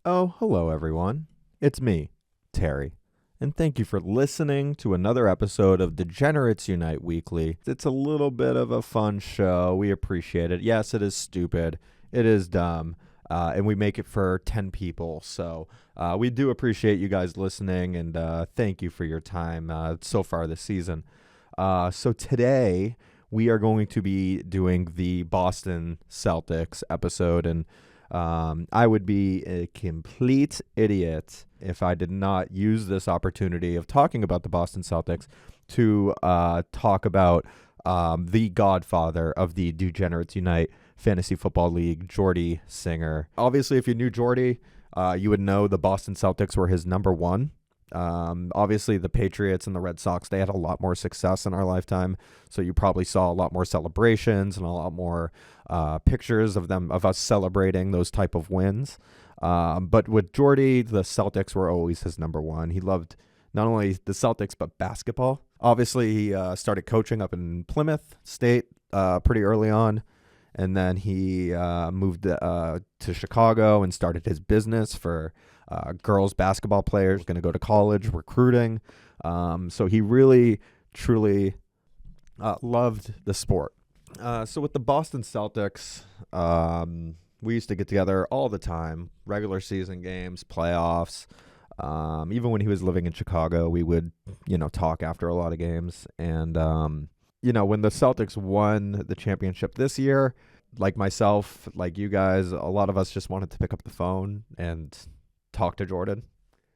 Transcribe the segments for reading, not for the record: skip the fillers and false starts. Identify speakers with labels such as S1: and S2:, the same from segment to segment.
S1: Oh, hello everyone. It's me, Terry. And thank you for listening to another episode of Degenerates Unite Weekly. It's a little bit of a fun show. We appreciate it. Yes, it is stupid. It is dumb. And we make it for 10 people. So we do appreciate you guys listening, and thank you for your time so far this season. So today we are going to be doing the Boston Celtics episode, and I would be a complete idiot if I did not use this opportunity of talking about the Boston Celtics to talk about the godfather of the Degenerates Unite Fantasy Football League, Jordy Singer. Obviously, if you knew Jordy, you would know the Boston Celtics were his number one. Obviously, the Patriots and the Red Sox, they had a lot more success in our lifetime, so you probably saw a lot more celebrations and a lot more pictures of us celebrating those type of wins. But with Jordy, the Celtics were always his number one. He loved not only the Celtics but basketball. Obviously, he started coaching up in Plymouth State pretty early on, and then he moved to Chicago and started his business for girls basketball players going to go to college, recruiting. So he really, truly loved the sport. So with the Boston Celtics, we used to get together all the time, regular season games, playoffs. Even when he was living in Chicago, we would, talk after a lot of games. And, when the Celtics won the championship this year, like myself, like you guys, a lot of us just wanted to pick up the phone and talk to Jordan.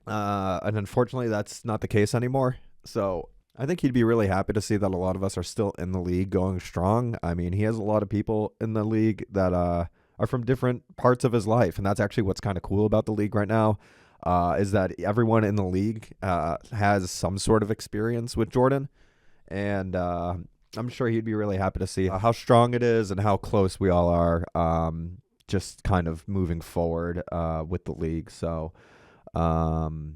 S1: And unfortunately, that's not the case anymore. So I think he'd be really happy to see that a lot of us are still in the league going strong. I mean, he has a lot of people in the league that are from different parts of his life. And that's actually what's kind of cool about the league right now, is that everyone in the league has some sort of experience with Jordan. And I'm sure he'd be really happy to see how strong it is and how close we all are, just kind of moving forward with the league. So, thank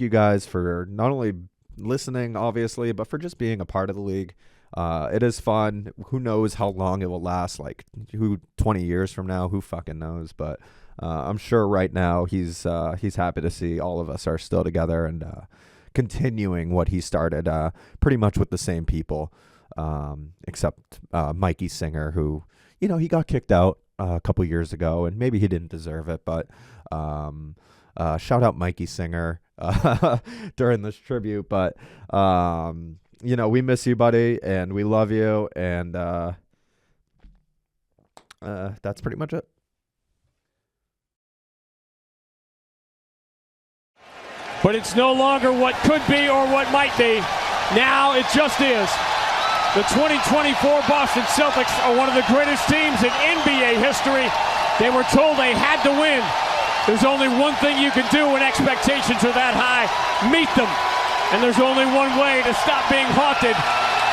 S1: you guys for not only listening, obviously, but for just being a part of the league. It is fun. Who knows how long it will last? Like, 20 years from now? Who fucking knows? But I'm sure right now he's happy to see all of us are still together and continuing what he started, pretty much with the same people, except Mikey Singer, who, he got kicked out a couple years ago, and maybe he didn't deserve it, but shout out Mikey Singer during this tribute. But, we miss you, buddy, and we love you, and that's pretty much it.
S2: But it's no longer what could be or what might be. Now it just is. The 2024 Boston Celtics are one of the greatest teams in NBA history. They were told they had to win. There's only one thing you can do when expectations are that high. Meet them. And there's only one way to stop being haunted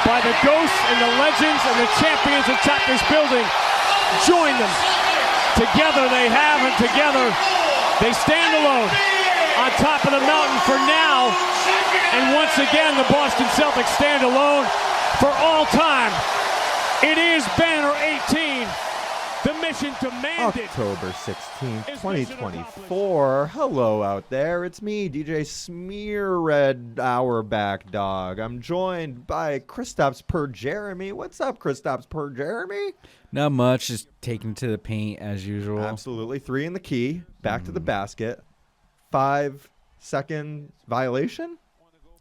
S2: by the ghosts and the legends and the champions atop this building. Join them. Together they have, and together they stand alone on top of the mountain for now. And once again, the Boston Celtics stand alone for all time. It is Banner 18. The mission demanded.
S1: October 16th, 2024. Hello out there. It's me, DJ Smear Red Auerbach Dog. I'm joined by Kristaps Per Jeremy. What's up, Kristaps Per Jeremy?
S3: Not much. Just taking to the paint as usual.
S1: Absolutely. 3 in the key. Back to the basket. 5-second violation?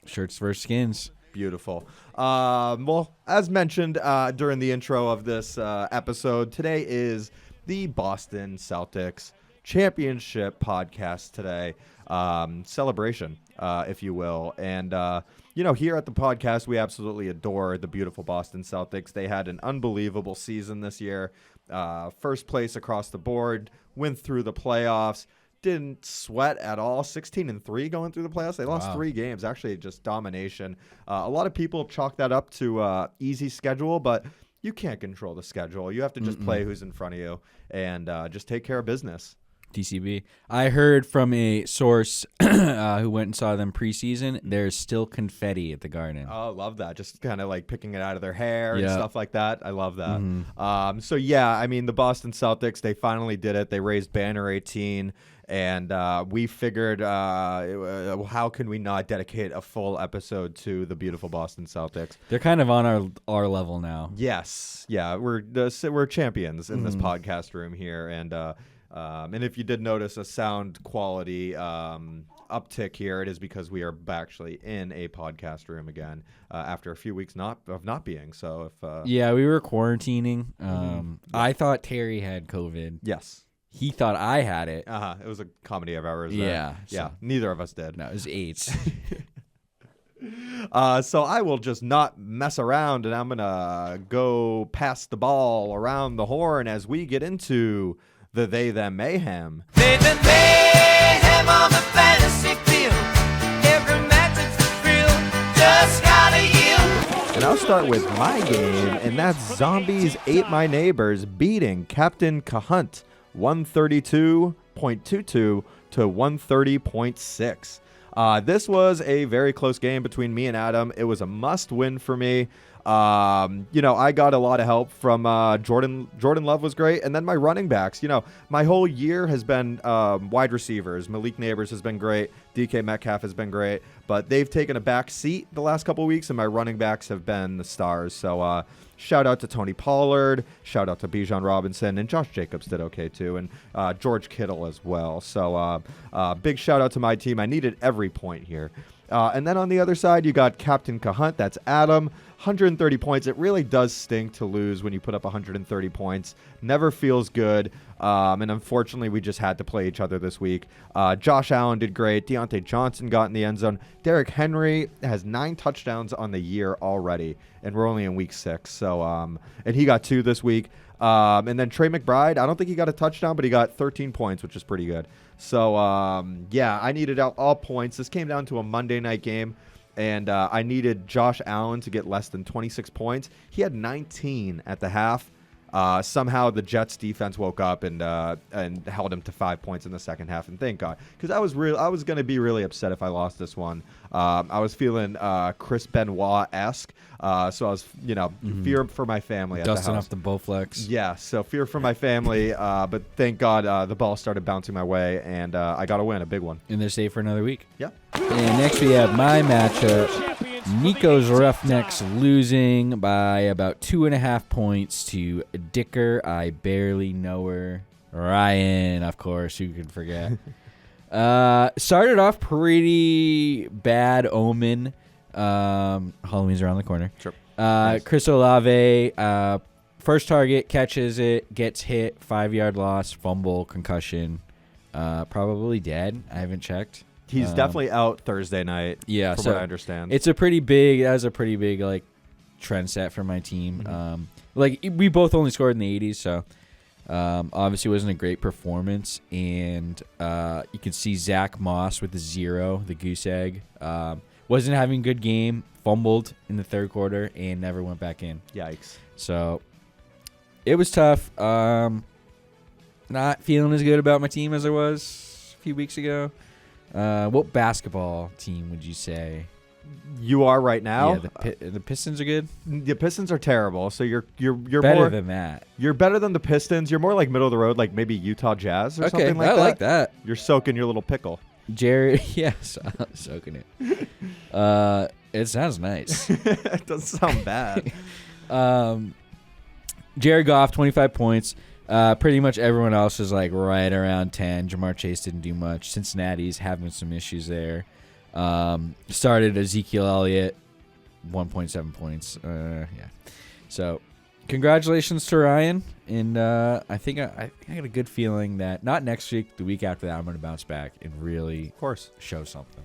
S3: Shirts versus skins.
S1: Beautiful. Well, as mentioned during the intro of this episode, today is the Boston Celtics championship podcast today. Celebration, if you will. And, here at the podcast, we absolutely adore the beautiful Boston Celtics. They had an unbelievable season this year. First place across the board, went through the playoffs. Didn't sweat at all. 16-3 going through the playoffs. They lost 3 games. Actually, just domination. A lot of people chalk that up to easy schedule, but you can't control the schedule. You have to just play who's in front of you and just take care of business.
S3: DCB. I heard from a source who went and saw them preseason. There's still confetti at the Garden.
S1: Oh, love that. Just kind of like picking it out of their hair and
S3: Yeah.
S1: stuff like that. I love that. So, yeah, I mean, the Boston Celtics, they finally did it. They raised Banner 18. And we figured, how can we not dedicate a full episode to the beautiful Boston Celtics?
S3: They're kind of on our level now.
S1: Yes, yeah, we're champions in this podcast room here, and if you did notice a sound quality uptick here, it is because we are actually in a podcast room again after a few weeks of not being. So if
S3: Yeah, we were quarantining. I thought Terry had COVID.
S1: yes.
S3: He thought I had it.
S1: It was a comedy of errors.
S3: Yeah,
S1: Yeah.
S3: so-
S1: Neither of us did.
S3: No, it was AIDS.
S1: So I will just not mess around, and I'm going to go pass the ball around the horn as we get into the They Them Mayhem.
S4: They the mayhem on the fantasy field. Every match is a thrill. Just gotta yield.
S1: And I'll start with my game, and that's Zombies Ate My Neighbors beating Captain Cahunt 132.22 to 130.6. This was a very close game between me and Adam. It was a must-win for me. I got a lot of help from Jordan. Jordan Love was great, and then my running backs. My whole year has been wide receivers. Malik Neighbors has been great. DK Metcalf has been great, but they've taken a back seat the last couple of weeks, and my running backs have been the stars. So shout out to Tony Pollard, shout out to Bijan Robinson, and Josh Jacobs did okay too, and George Kittle as well. So big shout out to my team. I needed every point here. And then on the other side, you got Captain Cahunt. That's Adam. 130 points. It really does stink to lose when you put up 130 points. Never feels good. And unfortunately, we just had to play each other this week. Josh Allen did great. Deontay Johnson got in the end zone. Derrick Henry has 9 touchdowns on the year already, and we're only in week 6. So, and he got 2 this week. And then Trey McBride, I don't think he got a touchdown, but he got 13 points, which is pretty good. So, yeah, I needed all points. This came down to a Monday night game, and I needed Josh Allen to get less than 26 points. He had 19 at the half. Somehow the Jets defense woke up and held him to 5 points in the second half, and thank God, because I was going to be really upset if I lost this one. I was feeling Chris Benoit-esque, so I was fear for my family at
S3: Dusting
S1: the house.
S3: off the Bowflex.
S1: Yeah, so fear for my family, but thank God the ball started bouncing my way, and I got a win, a big one.
S3: And they're safe for another week.
S1: Yeah.
S3: And next we have my matchup. Nico's Roughnecks losing by about 2.5 points to Dicker. I barely know her. Ryan, of course, who could forget. Started off pretty bad omen. Halloween's around the corner.
S1: Sure.
S3: Chris Olave, first target, catches it, gets hit, 5-yard loss, fumble, concussion. Probably dead. I haven't checked.
S1: He's definitely out Thursday night.
S3: Yeah,
S1: from
S3: so
S1: what I understand.
S3: That was a pretty big like trend set for my team.
S1: Mm-hmm.
S3: We both only scored in the 80s, so obviously it wasn't a great performance. And you can see Zach Moss with the 0, the goose egg. Wasn't having a good game, fumbled in the third quarter, and never went back in.
S1: Yikes.
S3: So it was tough. Not feeling as good about my team as I was a few weeks ago. What basketball team would you say?
S1: You are right now.
S3: Yeah, the Pistons are good.
S1: The Pistons are terrible. So you're
S3: Better
S1: more
S3: than that.
S1: You're better than the Pistons. You're more like middle of the road, like maybe Utah Jazz or
S3: Okay,
S1: something like
S3: I
S1: that.
S3: like that.
S1: You're soaking your little pickle.
S3: Jared, yes, I'm soaking it. It sounds nice.
S1: It doesn't sound bad.
S3: Jared Goff, 25 points. Pretty much everyone else is like right around 10. Jamar Chase didn't do much. Cincinnati's having some issues there. Started Ezekiel Elliott, 1.7 points. Yeah. So, congratulations to Ryan. And I think I got a good feeling that not next week, the week after that, I'm going to bounce back and really,
S1: Of course.
S3: show something.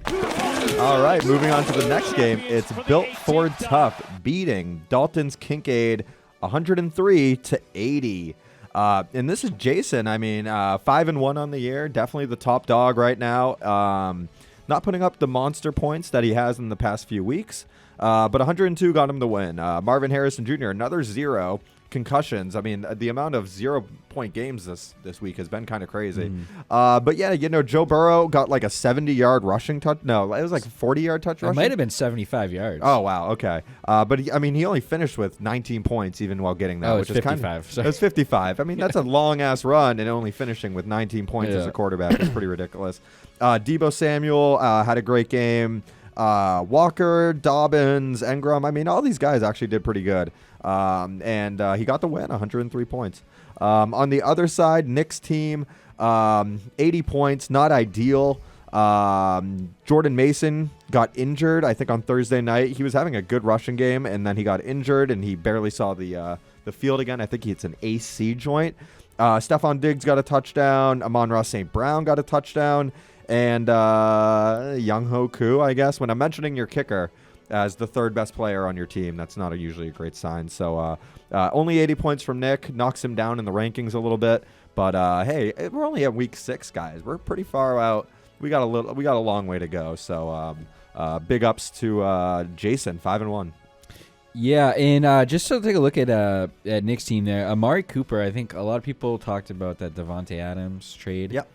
S1: All right, moving on to the next game. It's Built Ford Tough beating Dalton's Kincaid 103 to 80. And this is Jason. I mean, 5-1 on the year. Definitely the top dog right now. Not putting up the monster points that he has in the past few weeks. But 102 got him the win. Marvin Harrison Jr., another 0. concussions. I mean, the amount of 0-point games this week has been kind of crazy. But yeah, Joe Burrow got like a 70-yard rushing touch. No, it was like a 40-yard touch
S3: It
S1: rushing.
S3: might have been 75 yards.
S1: Oh, wow. Okay. But he only finished with 19 points even while getting that, which
S3: it's
S1: is
S3: 55.
S1: kind of,
S3: Sorry.
S1: it was 55. I mean, that's a long ass run, and only finishing with 19 points as a quarterback is pretty ridiculous. Deebo Samuel had a great game. Walker, Dobbins, Engram. I mean, all these guys actually did pretty good. And he got the win, 103 points. On the other side, Nick's team, 80 points, not ideal. Jordan Mason got injured, I think, on Thursday night. He was having a good rushing game, and then he got injured, and he barely saw the field again. I think it's an AC joint. Stephon Diggs got a touchdown. Amon-Ra St. Brown got a touchdown. And Young-Ho Koo, I guess. When I'm mentioning your kicker as the third best player on your team, that's not usually a great sign. So only 80 points from Nick. Knocks him down in the rankings a little bit. But hey, we're only at week 6, guys. We're pretty far out. We got a long way to go. So big ups to Jason, 5-1.
S3: Yeah, and just to take a look at Nick's team there, Amari Cooper, I think a lot of people talked about that Devontae Adams trade.
S1: Yep.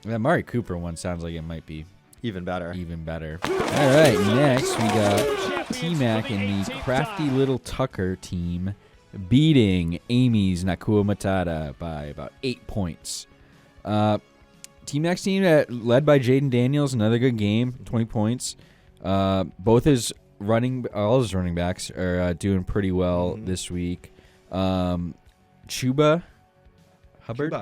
S3: The Amari Cooper one sounds like it might be
S1: Even better.
S3: All right, next we got T-Mac and the crafty little Tucker team beating Amy's Nakua Matata by about 8 points. T-Mac's team led by Jaden Daniels, another good game, 20 points. All his running backs are doing pretty well this week. Chuba Hubbard.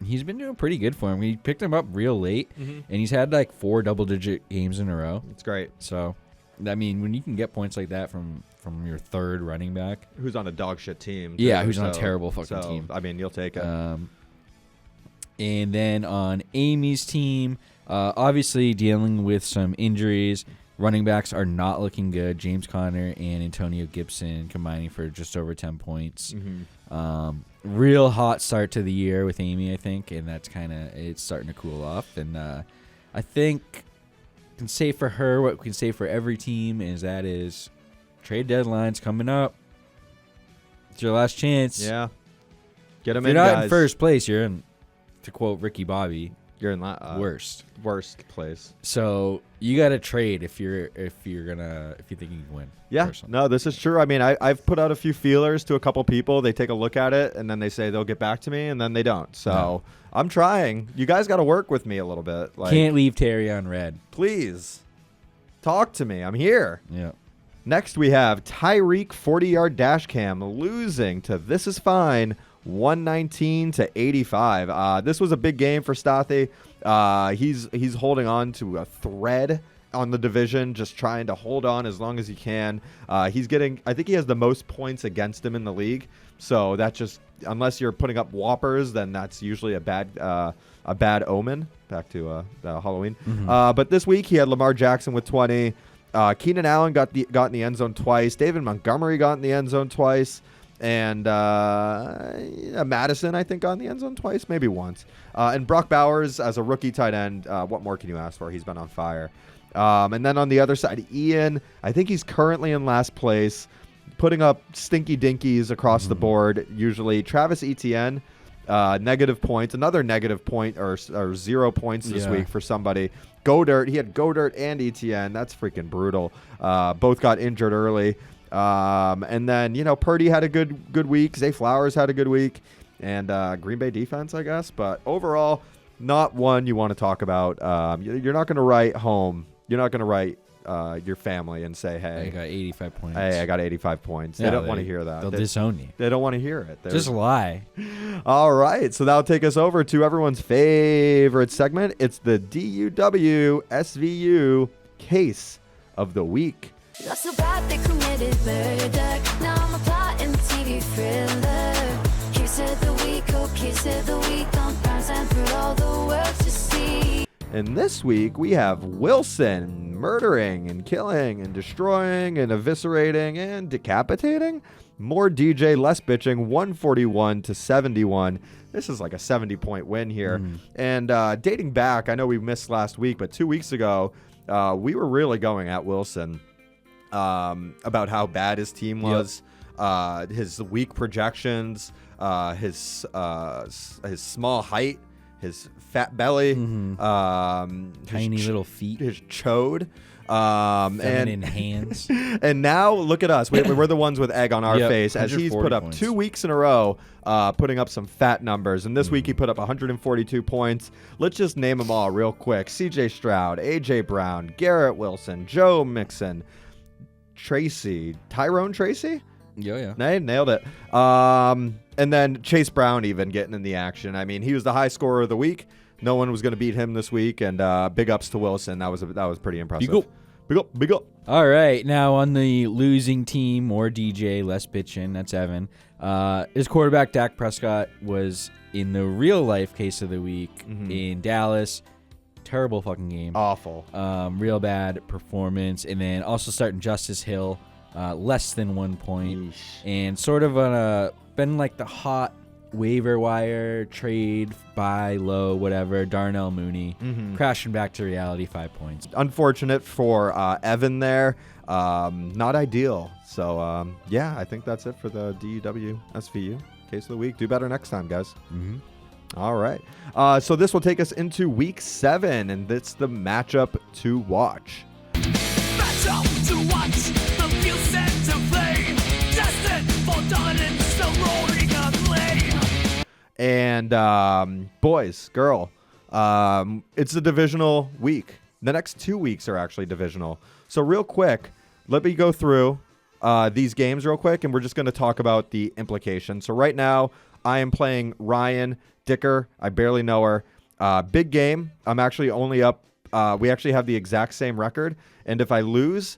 S3: He's been doing pretty good for him. We picked him up real late, and he's had like 4 double-digit games in a row.
S1: It's great.
S3: So, I mean, when you can get points like that from your third running back,
S1: Who's on a dog shit team.
S3: Yeah, who's on a terrible fucking team.
S1: I mean, you'll take it.
S3: And then on Amy's team, obviously dealing with some injuries. Running backs are not looking good. James Conner and Antonio Gibson combining for just over 10 points. Real hot start to the year with Amy, I think, and that's it's starting to cool off. And I think I can say for her what we can say for every team is trade deadline's coming up. It's your last chance.
S1: Yeah. Get them
S3: If
S1: in,
S3: you're not
S1: guys.
S3: in first place, you're in, to quote Ricky Bobby,
S1: You're in
S3: worst
S1: place.
S3: So you got to trade if you think you can win.
S1: Yeah,
S3: personally.
S1: no, this is true. I mean, I've put out a few feelers to a couple people. They take a look at it, and then they say they'll get back to me, and then they don't. So I'm trying. You guys got to work with me a little bit.
S3: Can't leave Terry on red.
S1: Please talk to me. I'm here.
S3: Yeah.
S1: Next, we have Tyreek 40-yard dash cam losing to This Is Fine 119-85. This was a big game for Stothy. He's holding on to a thread on the division, just trying to hold on as long as he can. I think he has the most points against him in the league. So that just, unless you're putting up whoppers, then that's usually a bad omen. Back to Halloween. But this week he had Lamar Jackson with 20. Keenan Allen got in the end zone twice. David Montgomery got in the end zone twice. And Madison, I think, got in the end zone twice, maybe once. And Brock Bowers, as a rookie tight end, what more can you ask for? He's been on fire. And then on the other side, Ian, I think he's currently in last place, putting up stinky dinkies across the board, usually. Travis Etienne, negative points, another negative point or 0 points this week for somebody. Godert, he had Godert and Etienne. That's freaking brutal. Both got injured early. And then, Purdy had a good week. Zay Flowers had a good week. And Green Bay defense, I guess. But overall, not one you want to talk about. You're not going to write home. You're not going to write your family and say, hey,
S3: I got 85 points.
S1: Hey, I got 85 points.
S3: Yeah,
S1: they don't want to hear that.
S3: They'll disown you.
S1: They don't want to hear it.
S3: Just lie.
S1: All right. So that'll take us over to everyone's favorite segment. It's the DUW SVU case of the week.
S5: Not so bad they committed murder. Now I'm a plotting TV thriller. Case of the week, oh case of the week. On Browns and for all the world to see.
S1: And this week we have Wilson murdering and killing and destroying and eviscerating and decapitating. More DJ, less bitching, 141-71. This is like a 70-point win here. And dating back, I know we missed last week, but 2 weeks ago, we were really going at Wilson. about how bad his team was, his weak projections, his small height, his fat belly,
S3: Tiny little feet.
S1: his chode.
S3: Feminine hands.
S1: And now look at us. We're the ones with egg on our
S3: Yep,
S1: face as he's
S3: 140
S1: put up
S3: points.
S1: 2 weeks in a row, putting up some fat numbers. And this week he put up 142 points. Let's just name them all real quick. CJ Stroud, AJ Brown, Garrett Wilson, Joe Mixon, Tyrone Tracy?
S3: Yeah.
S1: Nailed it. And then Chase Brown even getting in the action. I mean, he was the high scorer of the week. No one was going to beat him this week, and big ups to Wilson. That was pretty impressive. Big up.
S3: All right, now on the losing team, more DJ, less bitching. That's Evan. His quarterback, Dak Prescott, was in the real life case of the week in Dallas. Terrible fucking game.
S1: Awful.
S3: Real bad performance. And then also starting Justice Hill, less than 1 point.
S1: Yeesh.
S3: And sort of been like the hot waiver wire trade, buy low, whatever. Darnell Mooney crashing back to reality, 5 points.
S1: Unfortunate for Evan there. Not ideal. So, I think that's it for the DEW SVU case of the week. Do better next time, guys. All right. So this will take us into week 7, and it's the matchup to watch.
S4: Match up to watch, the view set to play, destined for dominance, the roaring acclaim.
S1: And boys, girl, it's a divisional week. The next 2 weeks are actually divisional. So real quick, let me go through these games real quick, and we're just going to talk about the implications. So right now, I am playing Ryan Dicker. I barely know her. Big game. I'm actually only up. We actually have the exact same record. And if I lose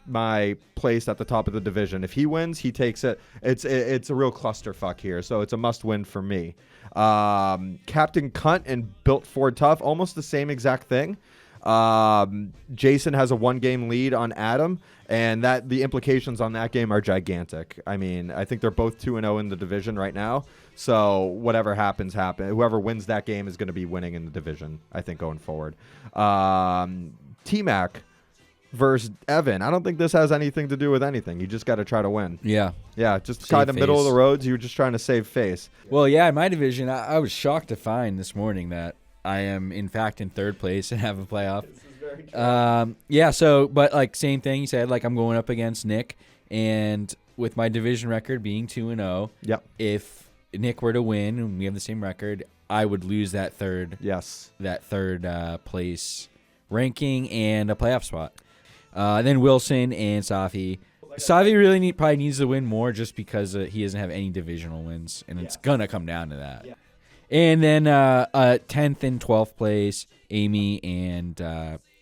S1: my place at the top of the division. If he wins, he takes it. It's a real clusterfuck here, so it's a must-win for me. Captain Cunt and Built Ford Tough, almost the same exact thing. Jason has a 1-game lead on Adam, and the implications on that game are gigantic. I mean, I think they're both 2-0 in the division right now. So whatever happens. Whoever wins that game is going to be winning in the division, I think, going forward. T-Mac versus Evan. I don't think this has anything to do with anything. You just got to try to win.
S3: Yeah.
S1: Yeah, just
S3: Save
S1: kind of middle of
S3: face.
S1: the roads. You were just trying to save face.
S3: Well, yeah, in my division, I was shocked to find this morning that I am, in fact, in third place and have a playoff. But like same thing you said, like I'm going up against Nick, and with my division record being 2-0,
S1: Yep.
S3: if Nick were to win and we have the same record, I would lose that third place ranking and a playoff spot. Then Wilson and Safi. Safi really probably needs to win more just because he doesn't have any divisional wins, and it's gonna come down to that. Yeah. And then 10th and 12th place, Amy and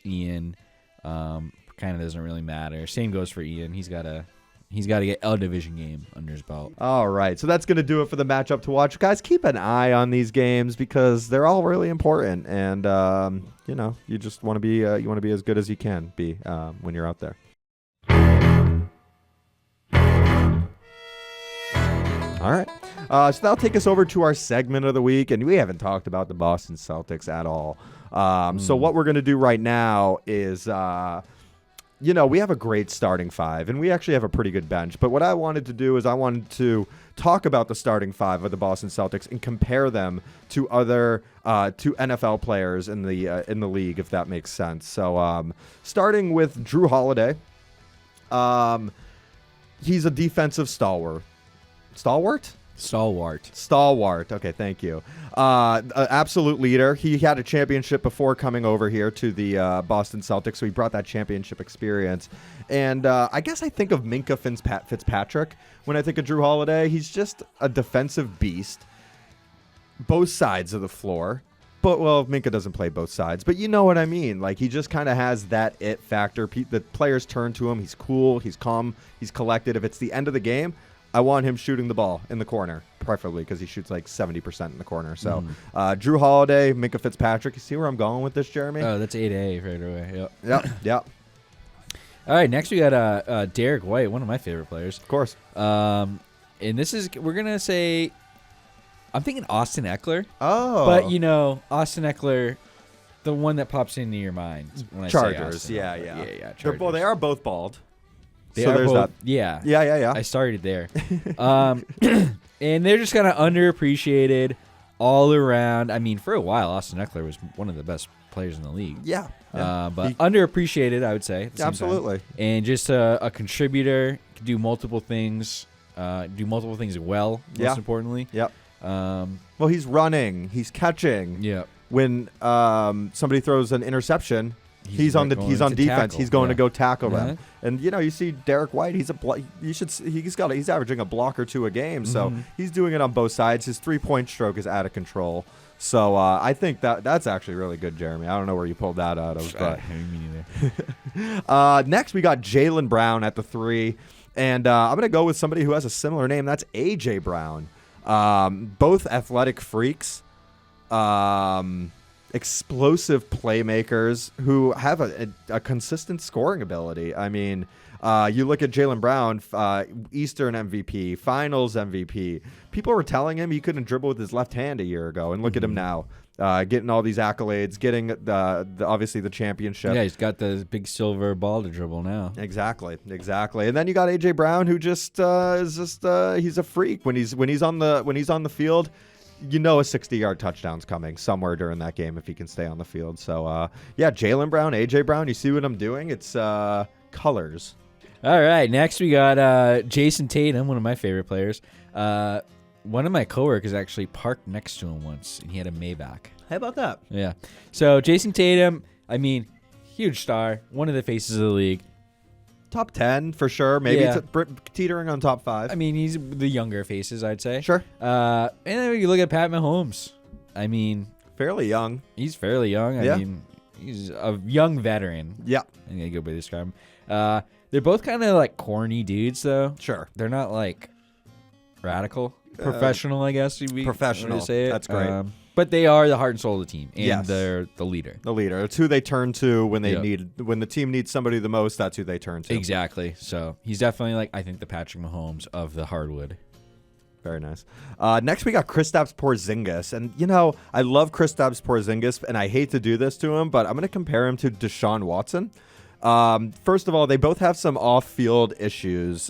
S3: Ian. Kind of doesn't really matter. Same goes for Ian. He's got to get a division game under his belt.
S1: All right, so that's going to do it for the matchup to watch. Guys, keep an eye on these games because they're all really important, and you just want to be as good as you can be when you're out there. All right, so that'll take us over to our segment of the week, and we haven't talked about the Boston Celtics at all. So what we're going to do right now is we have a great starting five, and we actually have a pretty good bench. But what I wanted to do is I wanted to talk about the starting five of the Boston Celtics and compare them to other to NFL players in the league, if that makes sense. So starting with Drew Holiday, he's a defensive stalwart. Stalwart. Okay, thank you. Absolute leader. He had a championship before coming over here to the Boston Celtics, so he brought that championship experience. And I guess I think of Minka Fitzpatrick when I think of Drew Holiday. He's just a defensive beast, both sides of the floor. But, well, Minka doesn't play both sides, but you know what I mean. Like, he just kind of has that it factor. The players turn to him. He's cool. He's calm. He's collected. If it's the end of the game, I want him shooting the ball in the corner, preferably because he shoots like 70% in the corner. So Drew Holiday, Minka Fitzpatrick. You see where I'm going with this, Jeremy?
S3: Oh, that's 8A right away. Yep.
S1: Yep.
S3: All right, next we got Derek White, one of my favorite players.
S1: Of course.
S3: And this is, we're going to say, I'm thinking Austin Eckler.
S1: Oh.
S3: But, Austin Eckler the one that pops into your mind when I say
S1: Chargers.
S3: Austin
S1: Yeah.
S3: Eckler.
S1: They
S3: Chargers.
S1: are both bald.
S3: They
S1: so
S3: are
S1: there's
S3: both,
S1: that.
S3: Yeah.
S1: Yeah.
S3: I started there. And they're just kind of underappreciated all around. I mean, for a while, Austin Eckler was one of the best players in the league.
S1: Yeah.
S3: But underappreciated, I would say. At the same
S1: Absolutely.
S3: time. And just a contributor, can do multiple things. Well, most importantly.
S1: Yep. Well, he's running. He's catching.
S3: Yeah.
S1: When somebody throws an interception, he's on defense.
S3: Tackle.
S1: He's going to go tackle
S3: Uh-huh.
S1: them. And you see Derek White. He's he's averaging a block or two a game. So he's doing it on both sides. His 3-point stroke is out of control. So I think that's actually really good, Jeremy. I don't know where you pulled that out of. But
S3: Me neither.
S1: next we got Jaylen Brown at the 3, and I'm gonna go with somebody who has a similar name. That's AJ Brown. Both athletic freaks. Explosive playmakers who have a consistent scoring ability. I mean, you look at Jaylen Brown, Eastern MVP, Finals MVP. People were telling him he couldn't dribble with his left hand a year ago, and look at him now, getting all these accolades, getting obviously the championship.
S3: Yeah, he's got the big silver ball to dribble now.
S1: Exactly. And then you got AJ Brown, who just he's a freak when he's on the field. A 60-yard touchdown's coming somewhere during that game if he can stay on the field. So, Jaylen Brown, A.J. Brown, you see what I'm doing? It's colors.
S3: All right, next we got Jason Tatum, one of my favorite players. One of my coworkers actually parked next to him once, and he had a Maybach.
S1: How about that?
S3: Yeah. So, Jason Tatum, I mean, huge star, one of the faces of the league.
S1: Top 10 for sure. Maybe
S3: Yeah.
S1: teetering on top 5.
S3: I mean, he's the younger faces, I'd say.
S1: Sure.
S3: And then you look at Pat Mahomes. I mean,
S1: Fairly young.
S3: he's fairly young.
S1: Yeah.
S3: I mean, he's a young veteran.
S1: Yeah.
S3: I think a good way to describe him. They're both kind of like corny dudes, though.
S1: Sure.
S3: They're not like radical. Professional, I guess you'd be
S1: professional.
S3: to say it.
S1: That's great.
S3: But they are the heart and soul of the team, and
S1: Yes.
S3: they're the leader.
S1: The leader. It's who they turn to when they
S3: Yep.
S1: when the team needs somebody the most. That's who they turn to.
S3: Exactly. So he's definitely I think the Patrick Mahomes of the hardwood.
S1: Very nice. Next, we got Kristaps Porzingis. And, I love Kristaps Porzingis, and I hate to do this to him, but I'm going to compare him to Deshaun Watson. First of all, they both have some off-field issues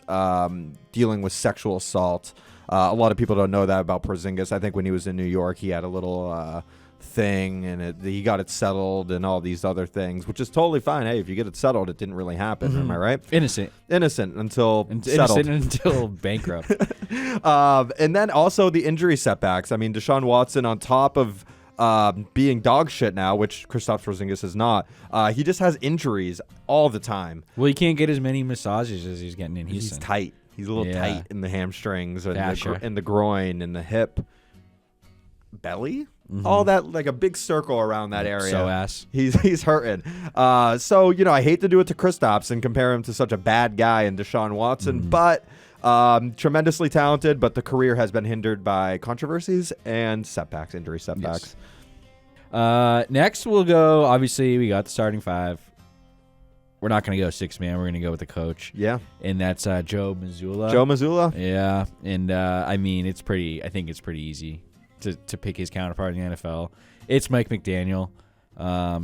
S1: dealing with sexual assault. A lot of people don't know that about Porzingis. I think when he was in New York, he had a little thing, and he got it settled and all these other things, which is totally fine. Hey, if you get it settled, it didn't really happen. Am I right?
S3: Innocent
S1: Until settled.
S3: Innocent until bankrupt.
S1: And then also the injury setbacks. I mean, Deshaun Watson, on top of being dog shit now, which Kristaps Porzingis is not, he just has injuries all the time.
S3: Well, he can't get as many massages as he's getting in Houston.
S1: He's tight. He's a little
S3: Yeah.
S1: tight in the hamstrings and,
S3: Sure.
S1: and the groin and the hip. Belly? All that, like a big circle around that area.
S3: So ass.
S1: He's hurting. So, I hate to do it to Kristaps and compare him to such a bad guy in Deshaun Watson, but tremendously talented, but the career has been hindered by controversies and setbacks, injury setbacks.
S3: Yes. Next, we'll go, obviously, we got the starting 5. We're not going to go 6-man. We're going to go with the coach.
S1: Yeah.
S3: And that's Joe Mazzulla.
S1: Joe Mazzulla?
S3: Yeah. And, I mean, I think it's pretty easy to pick his counterpart in the NFL. It's Mike McDaniel,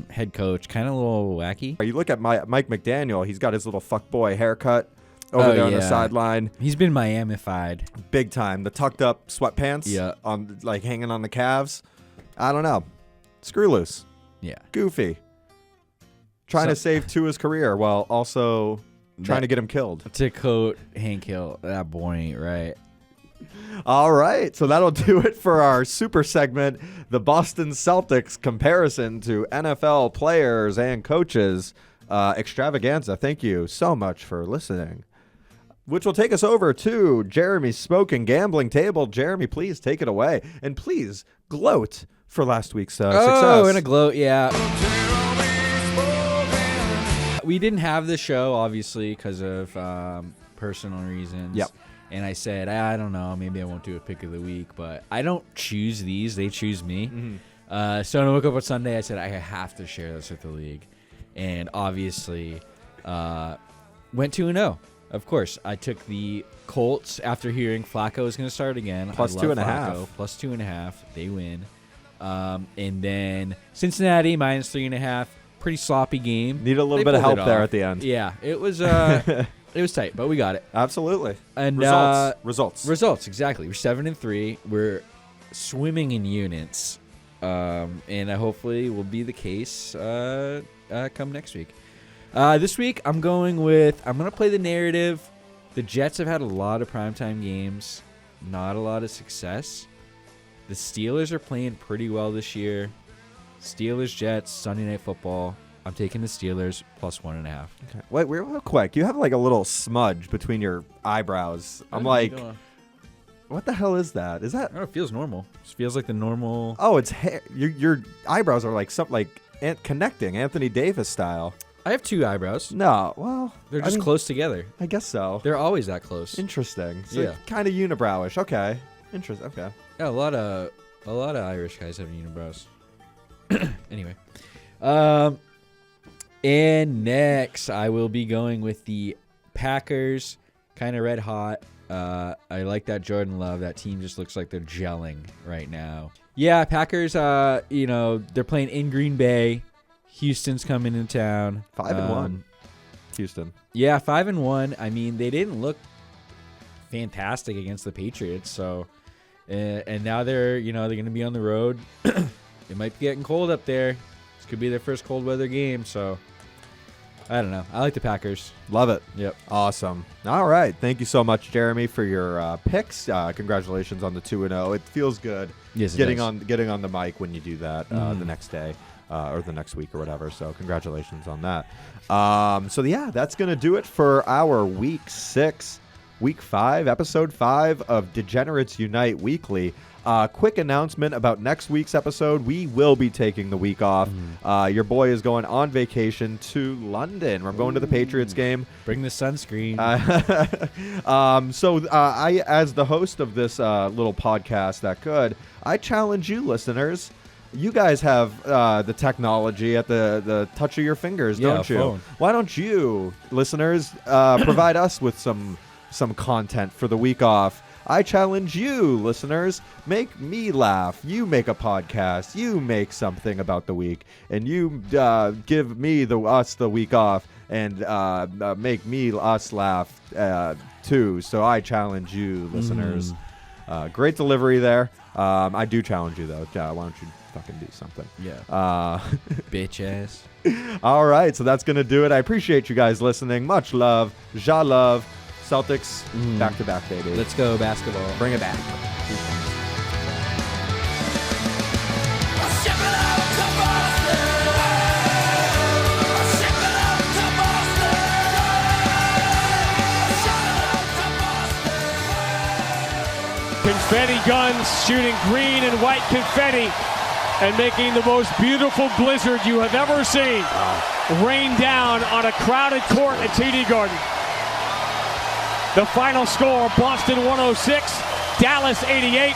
S3: head coach, kind of a little wacky.
S1: You look at Mike McDaniel, he's got his little fuckboy haircut over there on the sideline.
S3: He's been Miami-fied.
S1: Big time. The tucked up sweatpants
S3: Yeah.
S1: hanging on the calves. I don't know. Screw loose.
S3: Yeah.
S1: Goofy. Trying to save Tua's career while also trying to get him killed.
S3: To quote Hank Hill, that boy ain't right.
S1: All right, so that'll do it for our super segment, the Boston Celtics comparison to NFL players and coaches extravaganza. Thank you so much for listening. Which will take us over to Jeremy's Smoking Gambling Table. Jeremy, please take it away. And please gloat for last week's success.
S3: Oh, in a gloat, yeah. We didn't have the show, obviously, because of personal reasons.
S1: Yep.
S3: And I said, I don't know, maybe I won't do a pick of the week, but I don't choose these. They choose me.
S1: Mm-hmm.
S3: So when I woke up on Sunday, I said, I have to share this with the league. And obviously, went 2-0. Of course, I took the Colts after hearing Flacco was going to start again.
S1: Plus
S3: I love
S1: 2.5.
S3: Flacco. Plus 2.5. They win. And then Cincinnati minus 3.5. Pretty sloppy game.
S1: Need a little
S3: They
S1: bit of
S3: pulled
S1: help
S3: it
S1: there
S3: off.
S1: at the end.
S3: Yeah, it was it was tight, but we got it.
S1: Absolutely.
S3: And
S1: Results.
S3: Exactly. We're 7-3. We're swimming in units, and hopefully will be the case come next week. This week I'm gonna play the narrative. The Jets have had a lot of primetime games, not a lot of success. The Steelers are playing pretty well this year. Steelers, Jets, Sunday Night Football. I'm taking the Steelers plus 1.5.
S1: Okay. Wait, real quick. You have like a little smudge between your eyebrows. I'm like, what the hell is that? Is that?
S3: I don't know, it feels normal. It feels like the normal.
S1: Oh, it's hair. Your eyebrows are like something like connecting, Anthony Davis style.
S3: I have two eyebrows.
S1: No, well,
S3: They're just close together.
S1: I guess so.
S3: They're always that close.
S1: Interesting. So
S3: Yeah.
S1: kind of unibrowish. Okay. Interesting. Okay.
S3: Yeah, a lot of Irish guys have unibrows. Anyway, and next I will be going with the Packers. Kind of red hot. I like that Jordan Love. That team just looks like they're gelling right now. Yeah, Packers. They're playing in Green Bay. Houston's coming into town.
S1: 5-1. Houston.
S3: Yeah, 5-1. I mean, they didn't look fantastic against the Patriots. So, and now they're going to be on the road. It might be getting cold up there. This could be their first cold weather game. So, I don't know. I like the Packers.
S1: Love it.
S3: Yep.
S1: Awesome. All right. Thank you so much, Jeremy, for your picks. Congratulations on the 2-0. It feels good.
S3: Yes, it
S1: getting
S3: does.
S1: getting on the mic when you do that the next day. Or the next week or whatever. So congratulations on that. That's going to do it for our Week 5, Episode 5 of Degenerates Unite Weekly. Quick announcement about next week's episode. We will be taking the week off. Your boy is going on vacation to London. We're going to the Patriots game.
S3: Bring the sunscreen.
S1: I, as the host of this little podcast, I challenge you, listeners. You guys have the technology at the touch of your fingers, don't you?
S3: Phone.
S1: Why don't you, listeners, provide us with some content for the week off? I challenge you, listeners, make me laugh. You make a podcast. You make something about the week, and you give me us the week off, and make us laugh too. So I challenge you, listeners. Great delivery there. I do challenge you though. Why don't you fucking do something?
S3: Yeah. Bitch ass.
S1: All right, so that's gonna do it. I appreciate you guys listening. Much love. Ja love. Celtics, back to back, baby.
S3: Let's go basketball.
S1: Bring it back.
S2: Confetti guns shooting green and white confetti and making the most beautiful blizzard you have ever seen rain down on a crowded court at TD Garden. The final score, Boston 106, Dallas 88.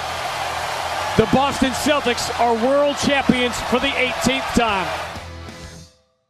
S2: The Boston Celtics are world champions for the 18th time.